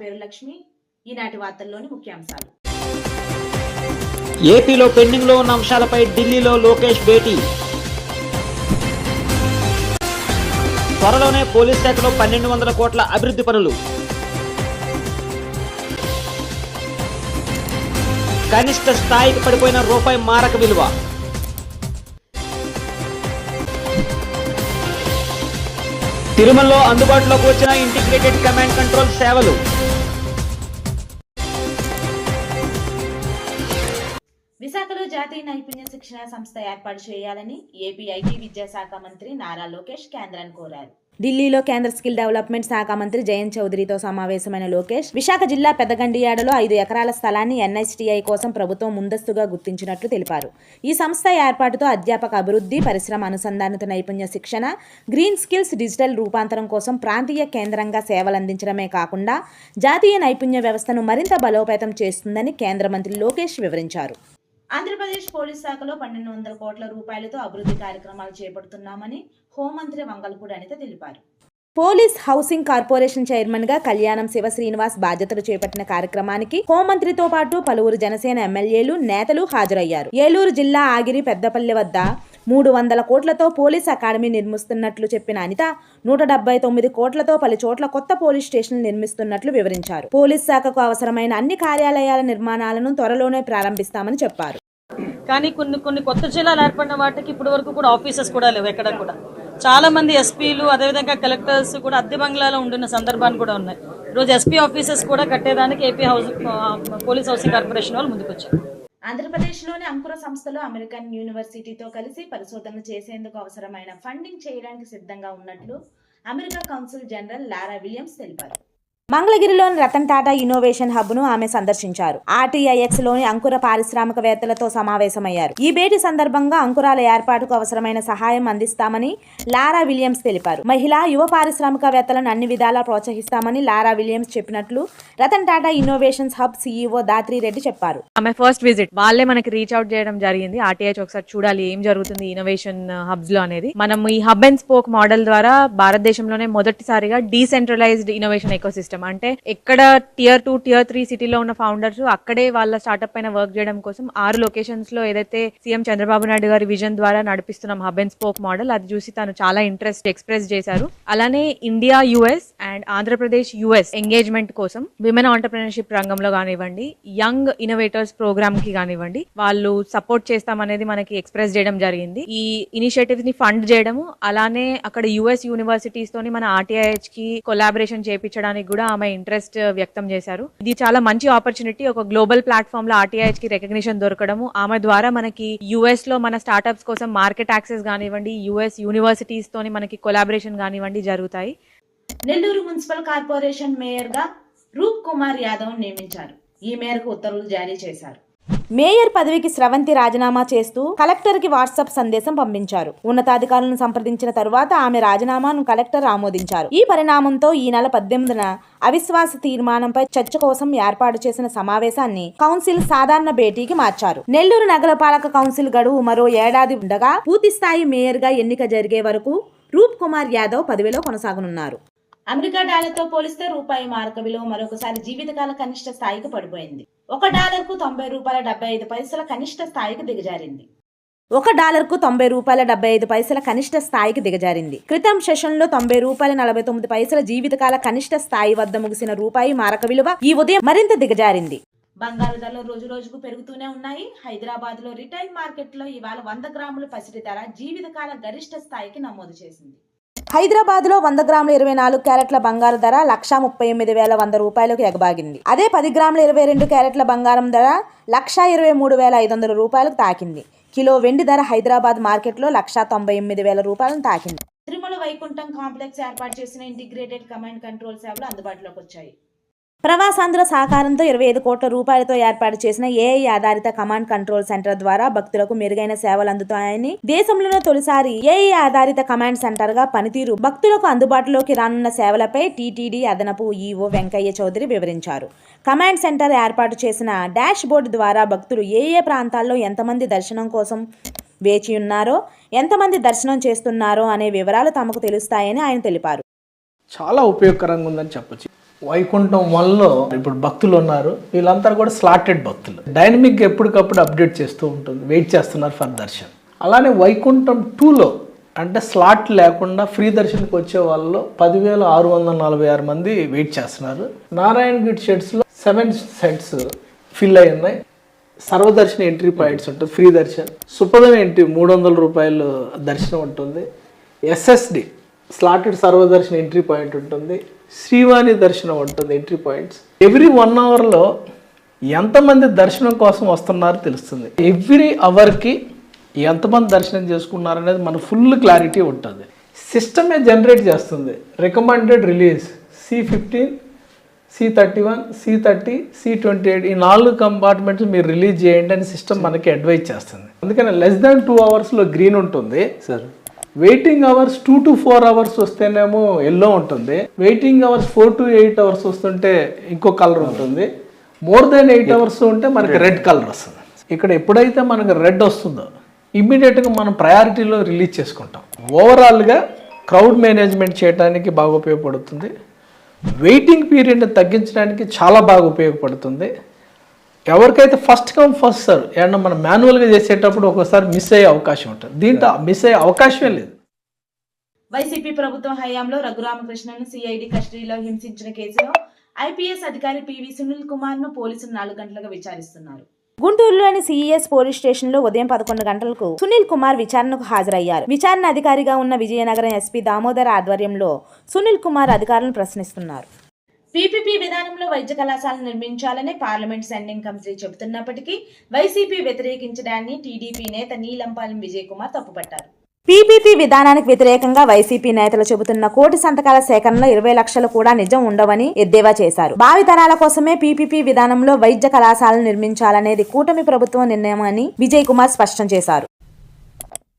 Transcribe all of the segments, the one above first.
పేరు లక్ష్మి. ఈనాటి వార్తల్లోని ముఖ్యాంశాలు. ఏపీలో పెండింగ్ లో ఉన్న అంశాలపై ఢిల్లీలో లోకేష్ భేటీ. త్వరలోనే పోలీస్ శాఖలో 1200 కోట్ల అభివృద్ధి పనులు. కనిష్ట స్థాయికి పడిపోయిన రూపాయి మారక విలువ. తిరుమలలో అందుబాటులోకి వచ్చిన ఇంటిగ్రేటెడ్ కమాండ్ కంట్రోల్ సేవలు. విశాఖలో జాతీయ నైపుణ్య శిక్షణ సంస్థ ఏర్పాటు చేయాలని ఏపీ ఐటీ విద్యాశాఖ మంత్రి నారా లోకేష్ కేంద్రాన్ని కోరారు. ఢిల్లీలో కేంద్ర స్కిల్ డెవలప్మెంట్ శాఖ మంత్రి జయంత్ చౌదరితో సమావేశమైన లోకేష్ విశాఖ జిల్లా పెద్దగండియాడలో 5 ఎకరాల స్థలాన్ని ఎన్ఐస్టీఐ కోసం ప్రభుత్వం ముందస్తుగా గుర్తించినట్లు తెలిపారు. ఈ సంస్థ ఏర్పాటుతో అధ్యాపక అభివృద్ధి, పరిశ్రమ అనుసంధానిత నైపుణ్య శిక్షణ, గ్రీన్ స్కిల్స్ డిజిటల్ రూపాంతరం కోసం ప్రాంతీయ కేంద్రంగా సేవలందించడమే కాకుండా జాతీయ నైపుణ్య వ్యవస్థను మరింత బలోపేతం చేస్తుందని కేంద్ర మంత్రి లోకేష్ వివరించారు. ఆంధ్రప్రదేశ్ పోలీస్ శాఖలో 1200 కోట్ల రూపాయలతో అభివృద్ధి కార్యక్రమాలు చేపడుతున్నామని హోంమంత్రి వంగలపూడి అనిత తెలిపారు. పోలీస్ హౌసింగ్ కార్పొరేషన్ చైర్మన్ గా కళ్యాణం శివ శ్రీనివాస్ బాధ్యతలు చేపట్టిన కార్యక్రమానికి హోంమంత్రితో పాటు పలువురు జనసేన ఎమ్మెల్యేలు, నేతలు హాజరయ్యారు. ఏలూరు జిల్లా ఆగిరి పెద్దపల్లి వద్ద 300 కోట్లతో పోలీస్ అకాడమీ నిర్మిస్తున్నట్లు చెప్పిన అనిత 179 కోట్లతో పలు చోట్ల కొత్త పోలీస్ స్టేషన్లు నిర్మిస్తున్నట్లు వివరించారు. పోలీస్ శాఖకు అవసరమైన అన్ని కార్యాలయాల నిర్మాణాలను త్వరలోనే ప్రారంభిస్తామని చెప్పారు. కానీ కొన్ని కొత్త జిల్లాలు ఏర్పడిన వాటికి ఇప్పటి వరకు కూడా ఆఫీసెస్ కూడా లేవు. ఎక్కడ కూడా చాలా మంది ఎస్పీలు, అదేవిధంగా కలెక్టర్స్ కూడా అద్దె బంగ్లాలో ఉంటున్న సందర్భాలు కూడా ఉన్నాయి. ఈరోజు ఎస్పీ ఆఫీసెస్ కూడా కట్టేదానికి ఏపీ పోలీస్ హౌసింగ్ కార్పొరేషన్ వాళ్ళు ముందుకొచ్చారు. ఆంధ్రప్రదేశ్లోని అంకుర సంస్థలు అమెరికన్ యూనివర్సిటీతో కలిసి పరిశోధనలు చేసేందుకు అవసరమైన ఫండింగ్ చేయడానికి సిద్ధంగా ఉన్నట్లు America council general Laura Williams తెలిపారు. మంగళగిరిలోని రతన్ టాటా ఇన్నోవేషన్ హబ్ ను ఆమె సందర్శించారు. ఆర్టీఐఎక్స్ లోని అంకుర పారిశ్రామికవేత్తలతో సమావేశమయ్యారు. ఈ భేటీ సందర్భంగా అంకురాల ఏర్పాటుకు అవసరమైన సహాయం అందిస్తామని లారా విలియమ్స్ తెలిపారు. మహిళా, యువ పారిశ్రామికవేత్తలను అన్ని విధాలా ప్రోత్సహిస్తామని లారా విలియమ్స్ చెప్పినట్లు Ratan Tata innovations hub CEO Dathri Reddy చెప్పారు. ఆమె ఫస్ట్ విజిట్ వాళ్ళే మనకి రీచ్ అవుట్ చేయడం జరిగింది. ఆర్టీఐ ఒకసారి చూడాలి ఏం జరుగుతుంది ఇన్నోవేషన్ హబ్స్ లో అనేది. మనం ఈ హబ్ అండ్ స్పోక్ మోడల్ ద్వారా భారతదేశంలోనే మొదటిసారిగా డీసెంట్రలైజ్డ్ ఇన్నోవేషన్ ఎకోసిస్టమ్, అంటే ఎక్కడ టియర్ 2, టియర్ 3 సిటీలో ఉన్న ఫౌండర్స్ అక్కడే వాళ్ళ స్టార్ట్అప్ పైన వర్క్ చేయడం కోసం 6 లొకేషన్స్ లో ఏదైతే సీఎం చంద్రబాబు నాయుడు గారి విజన్ ద్వారా నడిపిస్తున్నాం హబ్ అండ్ స్పోక్ మోడల్, అది చూసి తను చాలా ఇంట్రెస్ట్ ఎక్స్ప్రెస్ చేశారు. అలానే India US and Andhra Pradesh US engagement కోసం విమెన్ ఆంటర్ప్రెన్యూర్షిప్ రంగంలో కానివ్వండి, యంగ్ ఇన్నోవేటర్స్ ప్రోగ్రామ్ కి కానివ్వండి వాళ్ళు సపోర్ట్ చేస్తామనేది మనకి ఎక్స్ప్రెస్ చేయడం జరిగింది. ఈ ఇనిషియేటివ్స్ ని ఫండ్ చేయడము, అలానే అక్కడ యుఎస్ యూనివర్సిటీస్ తోని మన ఆర్టీఐహెచ్ కి కొలాబరేషన్ చేయించడానికి కూడా ఆమె ఇంట్రెస్ట్ వ్యక్తం చేశారు. ఇది చాలా మంచి ఆపర్చునిటీ. ఒక గ్లోబల్ ప్లాట్ఫామ్ లో ఆర్టీఐహెచ్ కి రికగ్నిషన్ దొరకడము, ఆమె ద్వారా మనకి యుఎస్ లో మన స్టార్ట్అప్స్ కోసం మార్కెట్ యాక్సెస్ కానివ్వండి, యుఎస్ యూనివర్సిటీస్ తోని మనకి కొలాబరేషన్ కానివ్వండి జరుగుతాయి. నెల్లూరు మున్సిపల్ కార్పొరేషన్ మేయర్ గా రూప్ కుమార్ యాదవ్ నియమించారు. ఈ మేరకు ఉత్తర్వులు జారీ చేశారు. మేయర్ పదవికి స్రవంతి రాజీనామా చేస్తూ కలెక్టర్ కి వాట్సాప్ సందేశం పంపించారు. ఉన్నతాధికారులను సంప్రదించిన తరువాత ఆమె రాజీనామాను కలెక్టర్ ఆమోదించారు. ఈ పరిణామంతో ఈ నెల 18న అవిశ్వాస తీర్మానంపై చర్చ కోసం ఏర్పాటు చేసిన సమావేశాన్ని కౌన్సిల్ సాధారణ భేటీకి మార్చారు. నెల్లూరు నగరపాలక కౌన్సిల్ గడువు మరో ఏడాది ఉండగా పూర్తిస్థాయి మేయర్ గా ఎన్నిక జరిగే వరకు రూప్ కుమార్ యాదవ్ పదవిలో కొనసాగనున్నారు. అమెరికా డాలర్తో పోలిస్తే రూపాయి మారక విలువ మరొకసారి జీవితకాల కనిష్ట స్థాయికి పడిపోయింది. $1కు $90.75 కనిష్ట స్థాయికి దిగజారింది. $1కు $90.75 కనిష్ట స్థాయికి దిగజారింది. క్రితం సెషన్లో $90.49 జీవితకాల కనిష్ట స్థాయి వద్ద ముగిసిన రూపాయి మారక విలువ ఈ ఉదయం మరింత దిగజారింది. బంగారు ధరలు రోజు రోజుకు పెరుగుతూనే ఉన్నాయి. హైదరాబాద్ లో రిటైల్ మార్కెట్ లో ఇవాళ 100 గ్రాముల పసిడి ధర జీవితకాల గరిష్ట స్థాయికి నమోదు చేసింది. హైదరాబాద్ లో 100 గ్రాముల 24 క్యారెట్ల బంగారు ధర 1,38,100 రూపాయలకు ఎగబాగింది. అదే 10 గ్రాముల 22 క్యారెట్ల బంగారం ధర 1,23,500 రూపాయలకు తాకింది. కిలో వెండి ధర హైదరాబాద్ మార్కెట్లో 1,98,000 రూపాయలను తాకింది. తిరుమల వైకుంఠం కాంప్లెక్స్ ఏర్పాటు చేసిన ఇంటిగ్రేటెడ్ కమాండ్ కంట్రోల్ సేవలు అందుబాటులోకి వచ్చాయి. ప్రవాసాంధ్ర సహకారంతో 25 కోట్ల రూపాయలతో ఏర్పాటు చేసిన ఏఐ ఆధారిత కమాండ్ కంట్రోల్ సెంటర్ ద్వారా భక్తులకు మెరుగైన సేవలు అందుతాయని, దేశంలోనే తొలిసారి ఏఐ ఆధారిత కమాండ్ సెంటర్ గా పనితీరు భక్తులకు అందుబాటులోకి రానున్న సేవలపై టీటీడీ అదనపు ఈఓ వెంకయ్య చౌదరి వివరించారు. కమాండ్ సెంటర్ ఏర్పాటు చేసిన డాష్ బోర్డు ద్వారా భక్తులు ఏ ఏ ప్రాంతాల్లో ఎంతమంది దర్శనం కోసం వేచి ఉన్నారో, ఎంతమంది దర్శనం చేస్తున్నారో అనే వివరాలు తమకు తెలుస్తాయని ఆయన తెలిపారు. చాలా ఉపయోగకరంగా ఉందని చెప్పొచ్చు. వైకుంఠం 1లో ఇప్పుడు భక్తులు ఉన్నారు, వీళ్ళంతా కూడా స్లాటెడ్ భక్తులు. డైనమిక్ ఎప్పటికప్పుడు అప్డేట్ చేస్తూ ఉంటుంది, వెయిట్ చేస్తున్నారు ఫర్ దర్శన్. అలానే వైకుంఠం 2లో అంటే స్లాట్ లేకుండా ఫ్రీ దర్శన్కి వచ్చే వాళ్ళలో 10,646 మంది వెయిట్ చేస్తున్నారు. నారాయణ గిట్ షెడ్స్లో 7 సెట్స్ ఫిల్ అయి ఉన్నాయి. సర్వదర్శన ఎంట్రీ పాయింట్స్ ఉంటుంది, ఫ్రీ దర్శన్. సుపదం ఎంట్రీ 300 రూపాయలు దర్శనం ఉంటుంది. ఎస్ఎస్డి స్లాటెడ్ సర్వదర్శన ఎంట్రీ పాయింట్ ఉంటుంది. శ్రీవాణి దర్శనం ఉంటుంది ఎంట్రీ పాయింట్స్. ఎవ్రీ 1 అవర్లో ఎంతమంది దర్శనం కోసం వస్తున్నారో తెలుస్తుంది. ఎవ్రీ అవర్కి ఎంతమంది దర్శనం చేసుకున్నారు అనేది మనకు ఫుల్ క్లారిటీ ఉంటుంది. సిస్టమే జనరేట్ చేస్తుంది recommended release C15, C31, C30, C28 ఈ 4 కంపార్ట్మెంట్స్ మీరు రిలీజ్ చేయండి అని సిస్టమ్ మనకి అడ్వైజ్ చేస్తుంది. అందుకని లెస్ దాన్ 2 అవర్స్లో గ్రీన్ ఉంటుంది sir. Waiting hours 2 to 4 hours వస్తేనేమో ఎల్లో ఉంటుంది. వెయిటింగ్ అవర్స్ 4 to 8 అవర్స్ వస్తుంటే ఇంకో కలర్ ఉంటుంది. మోర్ దాన్ 8 అవర్స్ ఉంటే మనకి రెడ్ కలర్ వస్తుంది. ఇక్కడ ఎప్పుడైతే మనకు రెడ్ వస్తుందో ఇమ్మీడియట్గా మనం ప్రయారిటీలో రిలీజ్ చేసుకుంటాం. ఓవరాల్గా క్రౌడ్ మేనేజ్మెంట్ చేయడానికి బాగా ఉపయోగపడుతుంది. వెయిటింగ్ పీరియడ్ని తగ్గించడానికి చాలా బాగా ఉపయోగపడుతుంది. ఎవరికైతే ఫస్ట్ కమ్ ఫస్ట్ సర్వ్ ఏమన్నా మనం మాన్యువల్గా చేసేటప్పుడు ఒకసారి మిస్ అయ్యే అవకాశం ఉంటుంది. దీంట్లో మిస్ అయ్యే అవకాశమే లేదు. వైసీపీ ప్రభుత్వం హయాంలో రఘురామకృష్ణను సిఐడి కస్టడీలో హింసించిన కేసులో ఐపీఎస్ అధికారి పివి సునీల్ కుమార్ ను పోలీసులు 4 గంటలుగా విచారిస్తున్నారు. గుంటూరులోని సిఈఎస్ పోలీస్ స్టేషన్ లో ఉదయం 11 గంటలకు సునీల్ కుమార్ విచారణకు హాజరయ్యారు. విచారణ అధికారిగా ఉన్న విజయనగరం ఎస్పీ దామోదర్ ఆధ్వర్యంలో సునీల్ కుమార్ అధికారులను ప్రశ్నిస్తున్నారు. పీపీపీ విధానంలో వైద్య కళాశాలను నిర్మించాలని పార్లమెంట్ స్టాండింగ్ కమిటీ చెబుతున్నప్పటికీ వైసీపీ వ్యతిరేకించడాన్ని టీడీపీ నేత నీలంపాలెం విజయ్ కుమార్ తప్పుపట్టారు. పీపీపీ విధానానికి వ్యతిరేకంగా వైసీపీ నేతలు చెబుతున్న 1 కోటి సంతకాల సేకరణలో 20 లక్షలు కూడా నిజం ఉండవని ఎద్దేవా చేశారు. భావితరాల కోసమే పీపీపీ విధానంలో వైద్య కళాశాలను నిర్మించాలనేది కూటమి ప్రభుత్వం నిర్ణయమని విజయ్ కుమార్ స్పష్టం చేశారు.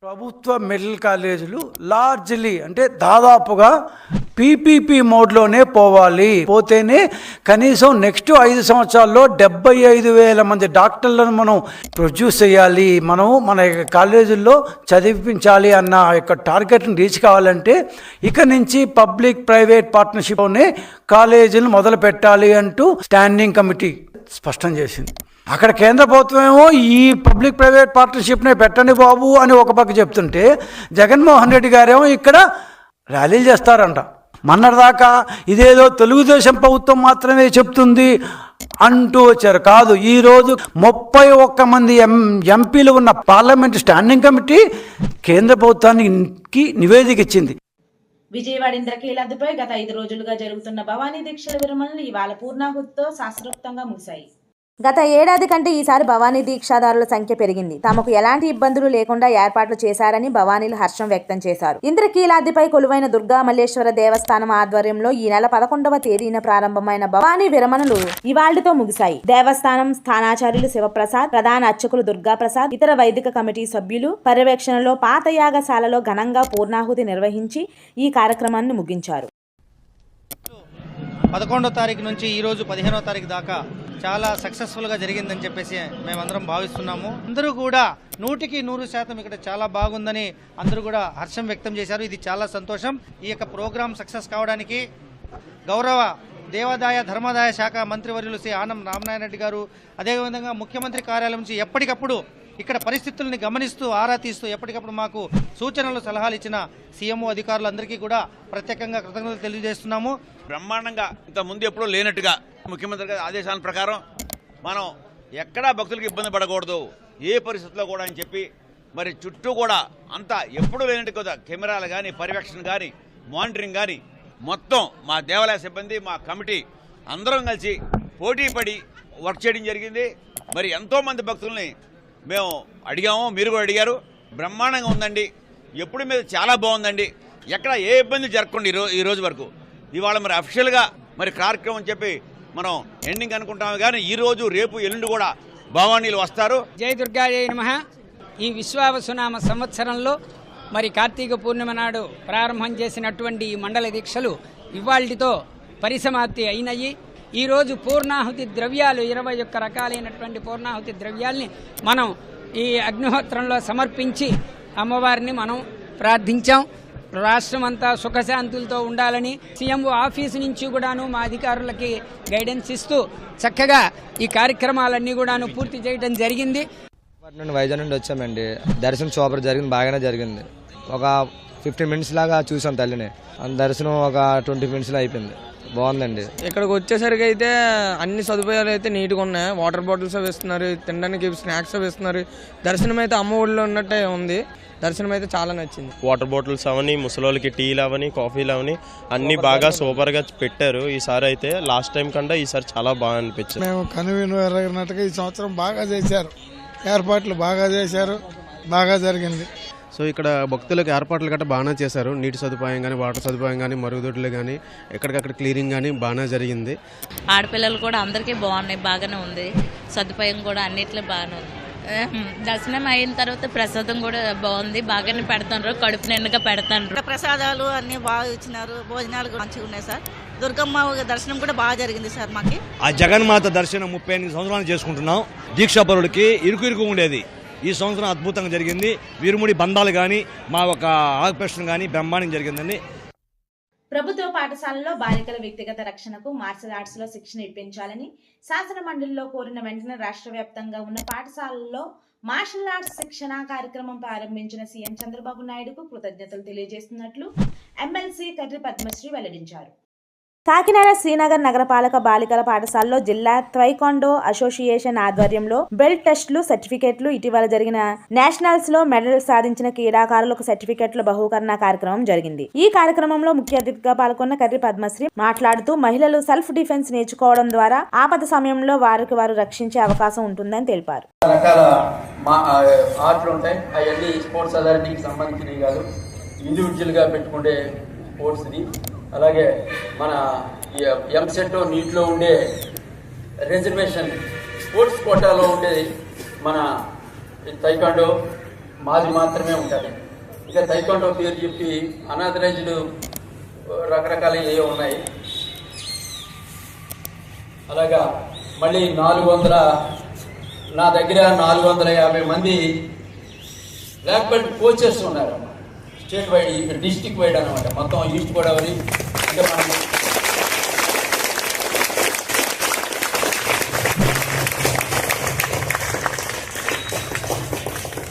ప్రభుత్వ మెడికల్ కాలేజీలు లార్జ్లీ అంటే దాదాపుగా పీపీపీ మోడ్లోనే పోవాలి. పోతేనే కనీసం నెక్స్ట్ 5 సంవత్సరాల్లో 75,000 మంది డాక్టర్లను మనం ప్రొడ్యూస్ చేయాలి, మనం మన కాలేజీల్లో చదివించాలి అన్న యొక్క టార్గెట్ని రీచ్ కావాలంటే ఇక నుంచి పబ్లిక్ ప్రైవేట్ పార్ట్నర్షిప్లోనే కాలేజీలు మొదలు పెట్టాలి అంటూ స్టాండింగ్ కమిటీ స్పష్టం చేసింది. అక్కడ కేంద్ర ప్రభుత్వం ఏమో ఈ పబ్లిక్ ప్రైవేట్ పార్ట్నర్షిప్నే పెట్టండి బాబు అని ఒక పక్క చెప్తుంటే జగన్మోహన్ రెడ్డి గారేమో ఇక్కడ ర్యాలీలు చేస్తారంట. మొన్నటిదాకా ఇదేదో తెలుగుదేశం ప్రభుత్వం మాత్రమే చెప్తుంది అంటూ వచ్చారు. కాదు, ఈరోజు 31 మంది ఎంపీలు ఉన్న పార్లమెంట్ స్టాండింగ్ కమిటీ కేంద్ర ప్రభుత్వానికి నివేదిక ఇచ్చింది. విజయవాడ ఇంద్రకీలాద్రిపై గత 5 రోజులుగా జరుగుతున్న భవానీ దీక్షల విరమణలు ఇవాళ పూర్ణాహుతితో శాస్త్రోక్తంగా ముగిశాయి. గత ఏడాది కంటే ఈసారి భవానీ దీక్షాదారుల సంఖ్య పెరిగింది. తమకు ఎలాంటి ఇబ్బందులు లేకుండా ఏర్పాట్లు చేశారని భవానీలు హర్షం వ్యక్తం చేశారు. ఇంద్రకీలాద్రిపై కొలువైన దుర్గా మల్లేశ్వర దేవస్థానం ఆధ్వర్యంలో ఈ నెల 11వ తేదీన ప్రారంభమైన భవానీ విరమణలు ఇవాళ్టితో ముగిశాయి. దేవస్థానం స్థానాచార్యులు శివప్రసాద్, ప్రధాన అర్చకులు దుర్గా ప్రసాద్, ఇతర వైదిక కమిటీ సభ్యులు పర్యవేక్షణలో పాత యాగశాలలో ఘనంగా పూర్ణాహుతి నిర్వహించి ఈ కార్యక్రమాన్ని ముగించారు. 11వ తారీఖు నుంచి ఈరోజు 15వ తారీఖు దాకా చాలా సక్సెస్ఫుల్గా జరిగిందని చెప్పేసి మేమందరం భావిస్తున్నాము. అందరూ కూడా 100% ఇక్కడ చాలా బాగుందని అందరూ కూడా హర్షం వ్యక్తం చేశారు. ఇది చాలా సంతోషం. ఈ యొక్క ప్రోగ్రాం సక్సెస్ కావడానికి గౌరవ దేవాదాయ ధర్మాదాయ శాఖ మంత్రివర్యులు శ్రీ ఆనం రామనారాయణ రెడ్డి గారు, అదేవిధంగా ముఖ్యమంత్రి కార్యాలయం నుంచి ఎప్పటికప్పుడు ఇక్కడ పరిస్థితుల్ని గమనిస్తూ ఆరా తీస్తూ ఎప్పటికప్పుడు మాకు సూచనలు సలహాలు ఇచ్చిన సీఎంఓ అధికారులందరికీ కూడా ప్రత్యేకంగా కృతజ్ఞతలు తెలియజేస్తున్నాము. బ్రహ్మాండంగా ఇంత ముందు ఎప్పుడూ లేనట్టుగా ముఖ్యమంత్రి గారి ఆదేశాల ప్రకారం మనం ఎక్కడా భక్తులకు ఇబ్బంది పడకూడదు ఏ పరిస్థితుల్లో కూడా అని చెప్పి మరి చుట్టూ కూడా అంతా ఎప్పుడూ లేనట్టు కదా కెమెరాలు కానీ పర్యవేక్షణ కానీ మానిటరింగ్ కానీ మొత్తం మా దేవాలయ సిబ్బంది మా కమిటీ అందరం కలిసి పోటీ పడి వర్క్ చేయడం జరిగింది. మరి ఎంతోమంది భక్తుల్ని మేము అడిగాము, మీరు కూడా అడిగారు. బ్రహ్మాండంగా ఉందండి. ఎప్పుడు మీద చాలా బాగుందండి. ఎక్కడ ఏ ఇబ్బంది జరగకుండా ఈ రోజు వరకు ఇవాళ మరి అఫిషియల్గా మరి కార్యక్రమం చెప్పి మనం ఎండింగ్ అనుకుంటాము. కానీ ఈరోజు రేపు ఎల్లుండి కూడా భవానీలు వస్తారు. జై దుర్గా జై నమః. ఈ విశ్వావసునామ సంవత్సరంలో మరి కార్తీక పూర్ణిమ నాడు ప్రారంభం చేసినటువంటి ఈ మండల దీక్షలు ఇవాళ్టితో పరిసమాప్తి అయినాయి. ఈరోజు పూర్ణాహుతి ద్రవ్యాలు 21 రకాలైనటువంటి పూర్ణాహుతి ద్రవ్యాల్ని మనం ఈ అగ్నిహోత్రంలో సమర్పించి అమ్మవారిని మనం ప్రార్థించాం. రాష్ట్రం అంతా సుఖశాంతులతో ఉండాలని సీఎం ఆఫీసు నుంచి కూడాను మా అధికారులకి గైడెన్స్ ఇస్తూ చక్కగా ఈ కార్యక్రమాలన్నీ కూడాను పూర్తి చేయడం జరిగింది. వైజాగ్ నుండి వచ్చామండి. దర్శనం సూపర్ జరిగింది, బాగానే జరిగింది. ఒక 15 మినిట్స్ లాగా చూసాం తల్లిని. దర్శనం ఒక 20 మినిట్స్లో అయిపోయింది. బాగుందండి. ఇక్కడికి వచ్చేసరికి అయితే అన్ని సదుపాయాలు అయితే నీట్గా ఉన్నాయి. వాటర్ బాటిల్స్ అవి ఇస్తున్నారు, తినడానికి స్నాక్స్ అవి ఇస్తున్నారు. దర్శనం అయితే అమ్మ ఊళ్ళో ఉన్నట్టే ఉంది. దర్శనం అయితే చాలా నచ్చింది. వాటర్ బాటిల్స్ అవని, ముసలోళ్ళకి టీలు అవని, కాఫీలు అవని అన్ని బాగా సూపర్గా పెట్టారు. ఈసారి అయితే లాస్ట్ టైం కంటే ఈసారి చాలా బాగా అనిపించింది. మేము కనువిన్నట్టుగా ఈ సంవత్సరం బాగా చేశారు, ఏర్పాట్లు బాగా చేశారు, బాగా జరిగింది. సో ఇక్కడ భక్తులకు ఏర్పాట్లు గట్రా బాగానే చేశారు. నీటి సదుపాయం కానీ, వాటర్ సదుపాయం కానీ, మరుగుదొడ్లు కానీ, ఎక్కడికక్కడ క్లీనింగ్ కానీ బాగానే జరిగింది. ఆడపిల్లలు కూడా అందరికీ బాగున్నాయి, బాగానే ఉంది. సదుపాయం కూడా అన్నిట్లో బాగానే ఉంది. దర్శనం అయిన తర్వాత ప్రసాదం కూడా బాగుంది, బాగానే పెడతారు, కడుపు నిండుగా పెడతారు. ప్రసాదాలు అన్ని బాగా ఇచ్చినారు, భోజనాలు కూడా మంచిగా ఉన్నాయి సార్. దుర్గమ్మ దర్శనం కూడా బాగా జరిగింది సార్. మాకి ఆ జగన్మాత దర్శనం 38 సంవత్సరాలు చేసుకుంటున్నాం. దీక్షాపరుడికి ఇరుకు ఉండేది. ఈ సంవత్సరం అద్భుతంగా జరిగింది. వీరుముడి బంధాలు కానీ, మా ఒక ఆపరేషన్ కానీ బ్రహ్మాండం జరిగిందండి. ప్రభుత్వ పాఠశాలలో బాలికల వ్యక్తిగత రక్షణకు మార్షల్ ఆర్ట్స్ లో శిక్షణ ఇప్పించాలని శాసన మండలిలో కోరిన వెంటనే రాష్ట్ర వ్యాప్తంగా ఉన్న పాఠశాలల్లో మార్షల్ ఆర్ట్స్ శిక్షణ కార్యక్రమం ప్రారంభించిన సీఎం చంద్రబాబు నాయుడుకు కృతజ్ఞతలు తెలియజేస్తున్నట్లు ఎమ్మెల్సీ కర్రి పద్మశ్రీ వెల్లడించారు. కాకినాడ శ్రీనగర్ నగరపాలక బాలికల పాఠశాలలో జిల్లా త్వైకాండో అసోసియేషన్ ఆధ్వర్యంలో బెల్ట్ టెస్టులు, సర్టిఫికెట్లు, ఇటీవల జరిగిన నేషనల్స్ లో మెడల్ సాధించిన క్రీడాకారులకు సర్టిఫికెట్ల బహుకరణ కార్యక్రమం జరిగింది. ఈ కార్యక్రమంలో ముఖ్య అతిథిగా పాల్గొన్న కర్రి పద్మశ్రీ మాట్లాడుతూ మహిళలు సెల్ఫ్ డిఫెన్స్ నేర్చుకోవడం ద్వారా ఆపద సమయంలో వారికి వారు రక్షించే అవకాశం ఉంటుందని తెలిపారు. రకాల ఆర్ట్లు ఉంటాయి, అవన్నీ స్పోర్ట్స్ అథారిటీకి సంబంధించినవి కాదు, ఇండివిజువల్గా పెట్టుకుంటే స్పోర్ట్స్ ఇది. అలాగే మన ఎంసెట్ నీటిలో ఉండే రిజర్వేషన్ స్పోర్ట్స్ కోటాలో ఉండేది మన తైకాండో మాది మాత్రమే ఉంటుంది. ఇక తైకాండో పేరు చెప్పి అనాథరైజ్డ్ రకరకాల ఏవో ఉన్నాయి. అలాగా మళ్ళీ 400 నా దగ్గర 450 మంది బ్లాక్ బెల్ట్ కోచెస్ ఉన్నారు. స్టేట్ వైడ్, ఇక్కడ డిస్టిక్ వైడ్ అనమాట. మొత్తం ఈస్ట్ గోదావరి ఇంకా మనం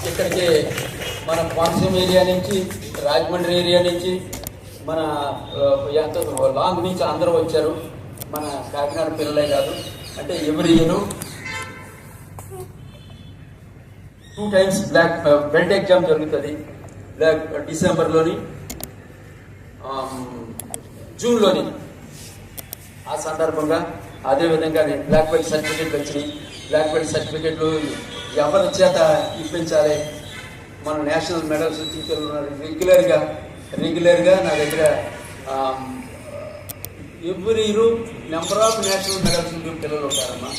ఇక్కడికి మన కోనసీమ ఏరియా నుంచి, రాజమండ్రి ఏరియా నుంచి, మన ఎంత లాంగ్ నుంచి అందరూ వచ్చారు. మన కాకినాడ పిల్లలే కాదు. అంటే every year 2 times belt exam జరుగుతుంది. డిసెంబర్లోని, జూన్లోని. ఆ సందర్భంగా అదేవిధంగా బ్లాక్ బెల్ట్ సర్టిఫికెట్లు వచ్చినాయి. బ్లాక్ బెల్ట్ సర్టిఫికెట్లు ఎవరి చేత ఇప్పించాలి, మన నేషనల్ మెడల్స్ రెగ్యులర్గా నా దగ్గర every year number of national medals పిల్లలు ఉంటారమ్మా.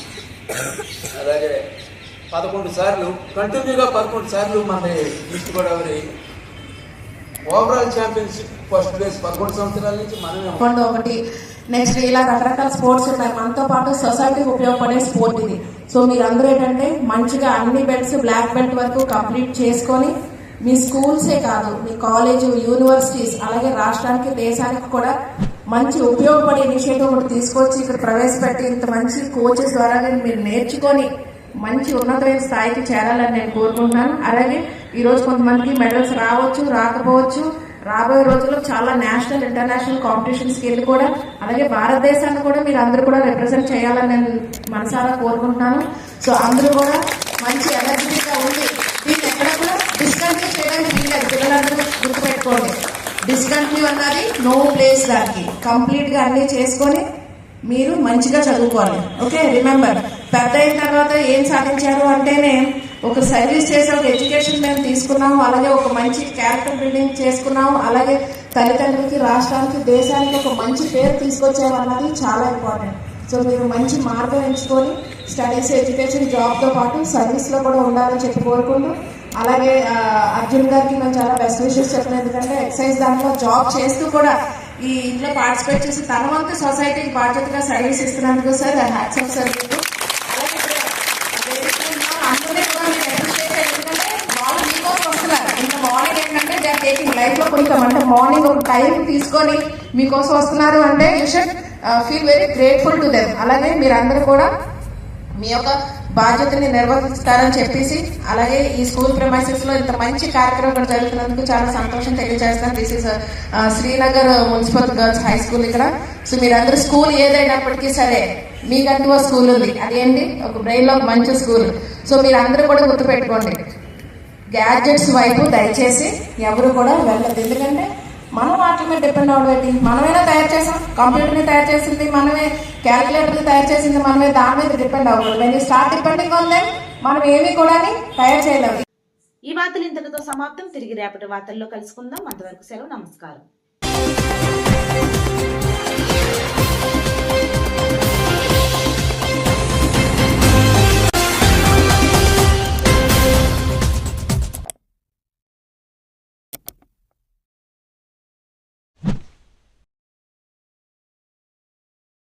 అలాగే 11 సార్లు కంటిన్యూగా 11 సార్లు మన east Godavari overall championship first place 11 సంవత్సరాల నుంచి మనమే. ఒకటి నెక్స్ట్ ఇలా రకరకాల స్పోర్ట్స్ ఉన్నాయి. మనతో పాటు సొసైటీకి ఉపయోగపడే స్పోర్ట్ ఇది. సో మీరు అందరూ ఏంటంటే మంచిగా అన్ని బెల్ట్స్ బ్లాక్ బెల్ట్ వరకు కంప్లీట్ చేసుకొని మీ స్కూల్సే కాదు, మీ కాలేజ్, యూనివర్సిటీస్, అలాగే రాష్ట్రానికి, దేశానికి కూడా మంచి ఉపయోగపడే ఇనిషియేటివ్ ఒకటి తీసుకొచ్చి ఇక్కడ ప్రవేశపెట్టి ఇంత మంచి కోచెస్ ద్వారా మీరు నేర్చుకొని మంచి ఉన్నతమైన స్థాయికి చేరాలని నేను కోరుకుంటున్నాను. అలాగే ఈరోజు కొంతమందికి మెడల్స్ రావచ్చు, రాకపోవచ్చు. రాబోయే రోజుల్లో చాలా నేషనల్, ఇంటర్నేషనల్ కాంపిటీషన్స్కి వెళ్ళి కూడా, అలాగే భారతదేశాన్ని కూడా మీరు అందరూ కూడా రిప్రజెంట్ చేయాలని నేను మనసారా కోరుకుంటున్నాను. సో అందరూ కూడా మంచి ఎనర్జెటిక్గా ఉంది. దీన్ని ఎక్కడ కూడా డిస్కంటిన్యూ చేయడానికి వీలేదు. పిల్లలందరూ గుర్తుపెట్టుకోండి, డిస్కంటిన్యూ అన్నది నో ప్లేస్. దానికి కంప్లీట్గా అన్నీ చేసుకొని మీరు మంచిగా చదువుకోవాలి. ఓకే, రిమెంబర్, పెద్ద అయిన తర్వాత ఏం సాధించారు అంటేనే ఒక సర్వీస్ చేసే ఒక ఎడ్యుకేషన్ మేము తీసుకున్నాము, అలాగే ఒక మంచి క్యారెక్టర్ బిల్డింగ్ చేసుకున్నాము, అలాగే తల్లిదండ్రులకి, రాష్ట్రానికి, దేశానికి ఒక మంచి పేరు తీసుకొచ్చాము అన్నది చాలా ఇంపార్టెంట్. సో మీరు మంచి మార్గం ఎంచుకొని స్టడీస్, ఎడ్యుకేషన్, జాబ్తో పాటు సర్వీస్లో కూడా ఉండాలని చెప్పి కోరుకుంటూ, అలాగే అర్జున్ గారికి మేము చాలా బెస్ట్ విషెస్ చెప్పిన, ఎందుకంటే ఎక్సైజ్ దాంట్లో జాబ్ చేస్తూ కూడా ఈ ఇంట్లో పార్టిసిపేట్ చేసి తన వంతు సొసైటీకి బాధ్యతగా సర్వీస్ ఇస్తున్నందుకు సార్ హ్యాట్స్ ఆఫ్ సార్. అలాగే అందరినీ కూడా మీరు అప్రిషియేట్ చేయాలి, ఎందుకంటే వాళ్ళు మీకోసం వస్తున్నారు. ఇంకా మార్నింగ్ ఏంటంటే దే ఆర్ టేకింగ్ లైఫ్ లో ప్రామాణికం అంటే మార్నింగ్ ఒక టైం తీసుకొని మీకోసం వస్తున్నారు అంటే you should feel very grateful to them. అలాగే మీరందరూ కూడా మీ యొక్క బాధ్యతని నిర్వర్తిస్తారని చెప్పేసి, అలాగే ఈ స్కూల్ ప్రెమైసెస్ లో ఇంత మంచి కార్యక్రమం జరుగుతున్నందుకు చాలా సంతోషం తెలియజేస్తాను. This is Srinagar municipal girls high school ఇక్కడ. సో మీరందరూ స్కూల్ ఏదైనప్పటికీ సరే మీకంటూ ఒక స్కూల్ ఉంది, అదేంటి ఒక బ్రెయిన్ లో మంచి స్కూల్. సో మీరందరూ కూడా గుర్తుపెట్టుకోండి, గ్యాడ్జెట్స్ వైపు దయచేసి ఎవరు కూడా వెళ్ళదు. ఎందుకంటే మనం వాటి మీద డిపెండ్ అవ్వబెట్టి మనమైనా తయారు చేసాం, కంప్యూటర్ని తయారు చేసింది మనమే, క్యాలిక్యులేటర్ని తయారు చేసింది మనమే, దాని మీద డిపెండ్ అవ్వదు. When you start depending on them మనం ఏమీ కూడా తయారు చేయలేము. ఈ వార్తలు ఇంతటితో సమాప్తం. తిరిగి రేపటి వార్తల్లో కలుసుకుందాం. అంతవరకు సెలవు. నమస్కారం.